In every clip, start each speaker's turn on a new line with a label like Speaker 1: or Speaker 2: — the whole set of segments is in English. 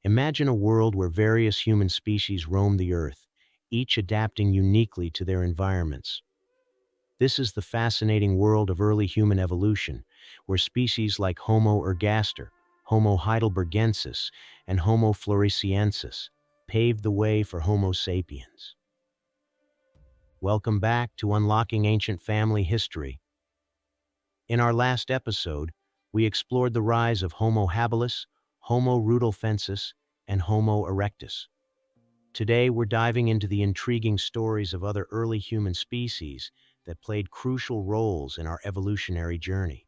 Speaker 1: Imagine a world where various human species roam the Earth, each adapting uniquely to their environments. This is the fascinating world of early human evolution, where species like Homo ergaster, Homo heidelbergensis, and Homo floresiensis paved the way for Homo sapiens. Welcome back to Unlocking Ancient Family History. In our last episode, we explored the rise of Homo habilis, Homo rudolfensis, and Homo erectus. Today, we're diving into the intriguing stories of other early human species that played crucial roles in our evolutionary journey.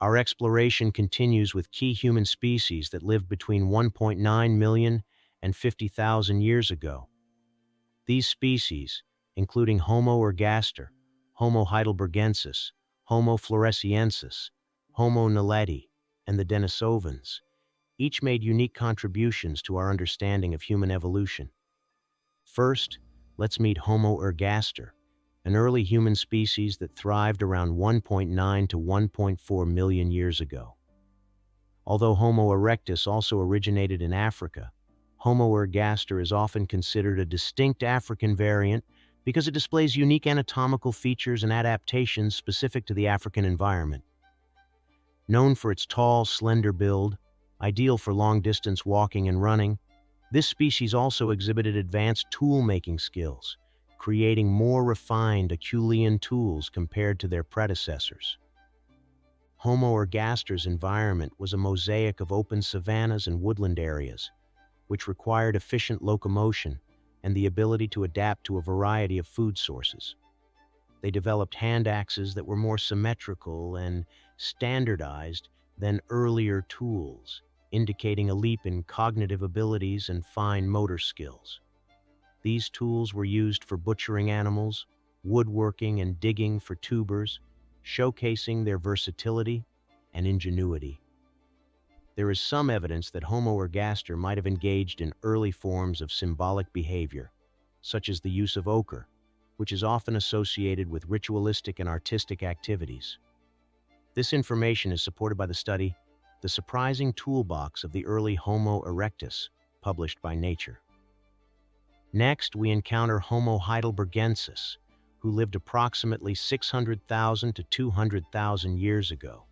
Speaker 1: Our exploration continues with key human species that lived between 1.9 million and 50,000 years ago. These species, including Homo ergaster, Homo heidelbergensis, Homo floresiensis, Homo naledi, and the Denisovans, each made unique contributions to our understanding of human evolution. First, let's meet Homo ergaster, an early human species that thrived around 1.9 to 1.4 million years ago. Although Homo erectus also originated in Africa, Homo ergaster is often considered a distinct African variant because it displays unique anatomical features and adaptations specific to the African environment. Known for its tall, slender build, ideal for long-distance walking and running, this species also exhibited advanced tool-making skills, creating more refined Acheulean tools compared to their predecessors. Homo ergaster's environment was a mosaic of open savannas and woodland areas, which required efficient locomotion and the ability to adapt to a variety of food sources. They developed hand axes that were more symmetrical and standardized than earlier tools, indicating a leap in cognitive abilities and fine motor skills. These tools were used for butchering animals, woodworking, and digging for tubers, showcasing their versatility and ingenuity. There is some evidence that Homo ergaster might have engaged in early forms of symbolic behavior, such as the use of ochre, which is often associated with ritualistic and artistic activities. This information is supported by the study, The Surprising Toolbox of the Early Homo erectus, published by Nature. Next, we encounter Homo heidelbergensis, who lived approximately 600,000 to 200,000 years ago.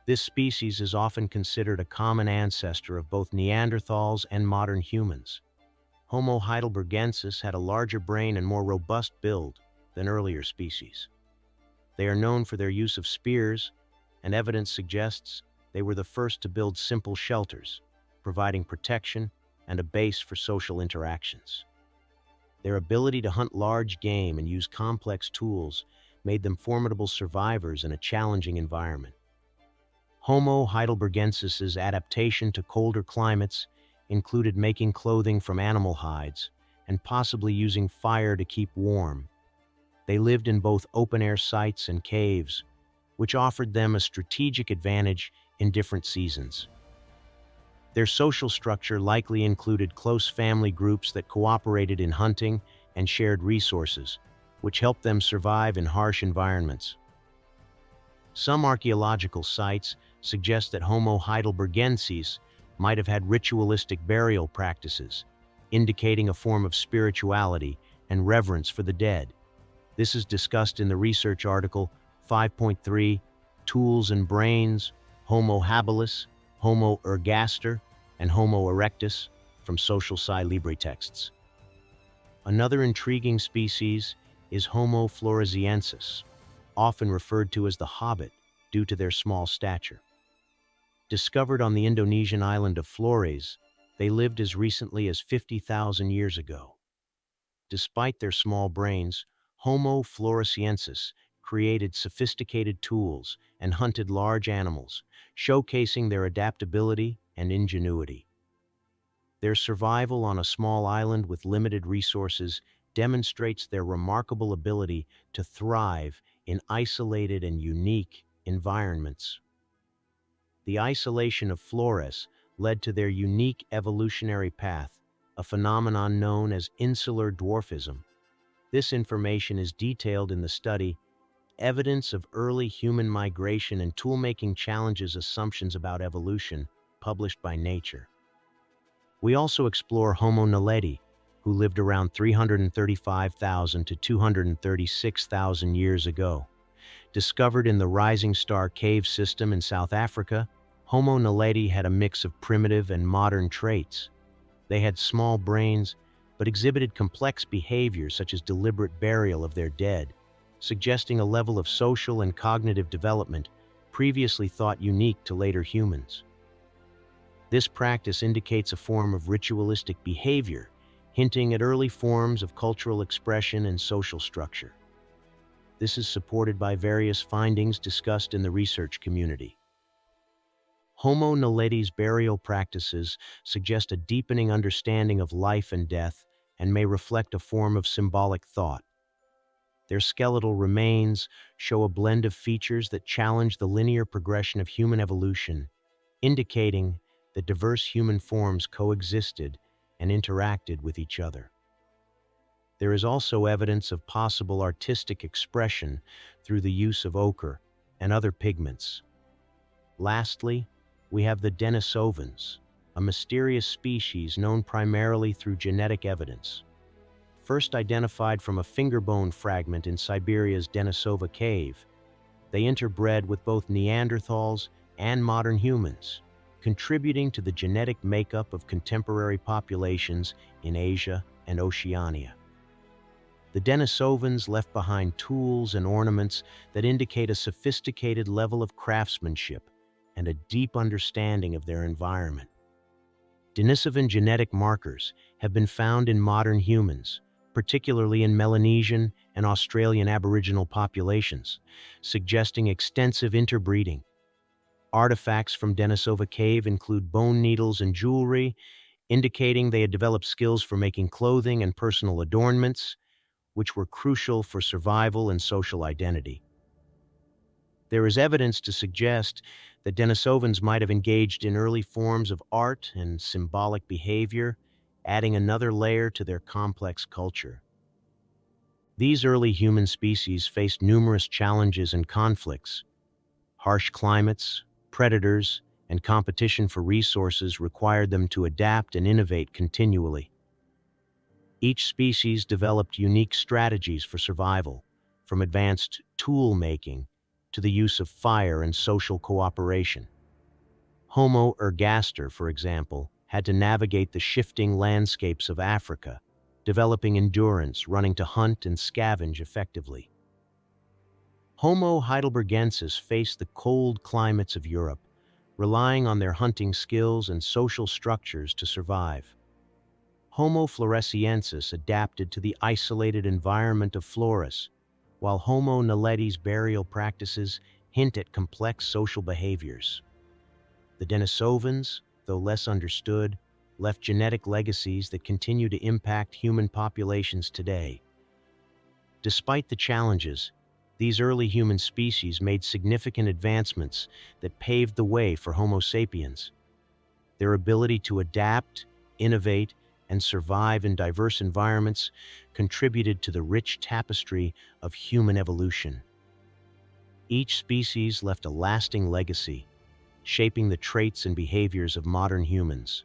Speaker 1: This species is often considered a common ancestor of both Neanderthals and modern humans. Homo heidelbergensis had a larger brain and more robust build than earlier species. They are known for their use of spears, and evidence suggests they were the first to build simple shelters, providing protection and a base for social interactions. Their ability to hunt large game and use complex tools made them formidable survivors in a challenging environment. Homo heidelbergensis's adaptation to colder climates included making clothing from animal hides and possibly using fire to keep warm. They lived in both open-air sites and caves, which offered them a strategic advantage in different seasons. Their social structure likely included close family groups that cooperated in hunting and shared resources, which helped them survive in harsh environments. Some archaeological sites suggest that Homo heidelbergensis might have had ritualistic burial practices, indicating a form of spirituality and reverence for the dead. This is discussed in the research article 5.3, Tools and Brains, Homo habilis, Homo ergaster, and Homo erectus from Social Sci Libre texts. Another intriguing species is Homo floresiensis, often referred to as the hobbit due to their small stature. Discovered on the Indonesian island of Flores, they lived as recently as 50,000 years ago. Despite their small brains, Homo floresiensis created sophisticated tools and hunted large animals, showcasing their adaptability and ingenuity. Their survival on a small island with limited resources demonstrates their remarkable ability to thrive in isolated and unique environments. The isolation of Flores led to their unique evolutionary path, a phenomenon known as insular dwarfism. This information is detailed in the study, Evidence of Early Human Migration and Toolmaking Challenges Assumptions About Evolution, published by Nature. We also explore Homo naledi, who lived around 335,000 to 236,000 years ago. Discovered in the Rising Star Cave system in South Africa, Homo naledi had a mix of primitive and modern traits. They had small brains, but exhibited complex behaviors such as deliberate burial of their dead, suggesting a level of social and cognitive development previously thought unique to later humans. This practice indicates a form of ritualistic behavior, hinting at early forms of cultural expression and social structure. This is supported by various findings discussed in the research community. Homo naledi's burial practices suggest a deepening understanding of life and death and may reflect a form of symbolic thought. Their skeletal remains show a blend of features that challenge the linear progression of human evolution, indicating that diverse human forms coexisted and interacted with each other. There is also evidence of possible artistic expression through the use of ochre and other pigments. Lastly, we have the Denisovans, a mysterious species known primarily through genetic evidence. First identified from a fingerbone fragment in Siberia's Denisova cave, they interbred with both Neanderthals and modern humans, contributing to the genetic makeup of contemporary populations in Asia and Oceania. The Denisovans left behind tools and ornaments that indicate a sophisticated level of craftsmanship and a deep understanding of their environment. Denisovan genetic markers have been found in modern humans, particularly in Melanesian and Australian Aboriginal populations, suggesting extensive interbreeding. Artifacts from Denisova Cave include bone needles and jewelry, indicating they had developed skills for making clothing and personal adornments, which were crucial for survival and social identity. There is evidence to suggest that Denisovans might have engaged in early forms of art and symbolic behavior, adding another layer to their complex culture. These early human species faced numerous challenges and conflicts. Harsh climates, predators, and competition for resources required them to adapt and innovate continually. Each species developed unique strategies for survival, from advanced tool making to the use of fire and social cooperation. Homo ergaster, for example, had to navigate the shifting landscapes of Africa, developing endurance, running to hunt and scavenge effectively. Homo heidelbergensis faced the cold climates of Europe, relying on their hunting skills and social structures to survive. Homo floresiensis adapted to the isolated environment of Flores, while Homo naledi's burial practices hint at complex social behaviors. The Denisovans, though less understood, left genetic legacies that continue to impact human populations today. Despite the challenges, these early human species made significant advancements that paved the way for Homo sapiens. Their ability to adapt, innovate, and survive in diverse environments contributed to the rich tapestry of human evolution. Each species left a lasting legacy, shaping the traits and behaviors of modern humans.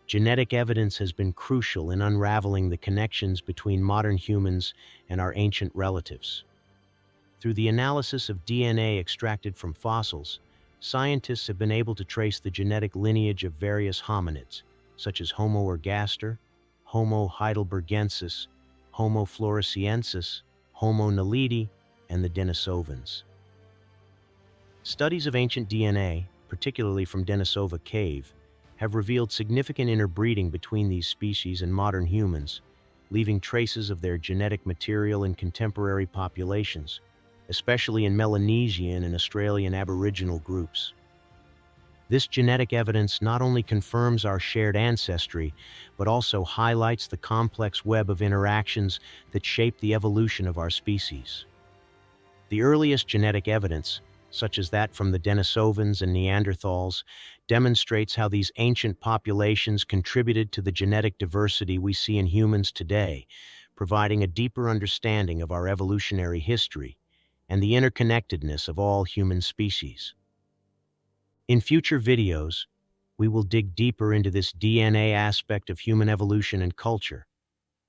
Speaker 1: Genetic evidence has been crucial in unraveling the connections between modern humans and our ancient relatives. Through the analysis of DNA extracted from fossils, scientists have been able to trace the genetic lineage of various hominids, such as Homo ergaster, Homo heidelbergensis, Homo floresiensis, Homo naledi, and the Denisovans. Studies of ancient DNA, particularly from Denisova Cave, have revealed significant interbreeding between these species and modern humans, leaving traces of their genetic material in contemporary populations, especially in Melanesian and Australian Aboriginal groups. This genetic evidence not only confirms our shared ancestry, but also highlights the complex web of interactions that shape the evolution of our species. The earliest genetic evidence, such as that from the Denisovans and Neanderthals, demonstrates how these ancient populations contributed to the genetic diversity we see in humans today, providing a deeper understanding of our evolutionary history and the interconnectedness of all human species. In future videos, we will dig deeper into this DNA aspect of human evolution and culture,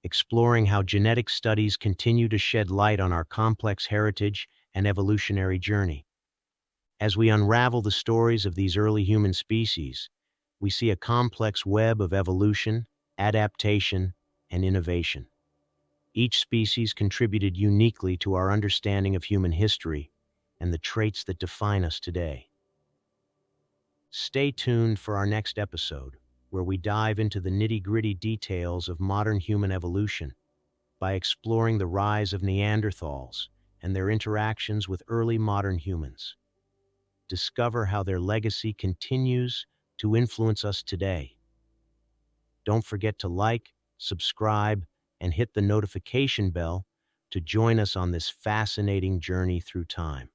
Speaker 1: exploring how genetic studies continue to shed light on our complex heritage and evolutionary journey. As we unravel the stories of these early human species, we see a complex web of evolution, adaptation, and innovation. Each species contributed uniquely to our understanding of human history and the traits that define us today. Stay tuned for our next episode, where we dive into the nitty-gritty details of modern human evolution by exploring the rise of Neanderthals and their interactions with early modern humans. Discover how their legacy continues to influence us today. Don't forget to like, subscribe, and hit the notification bell to join us on this fascinating journey through time.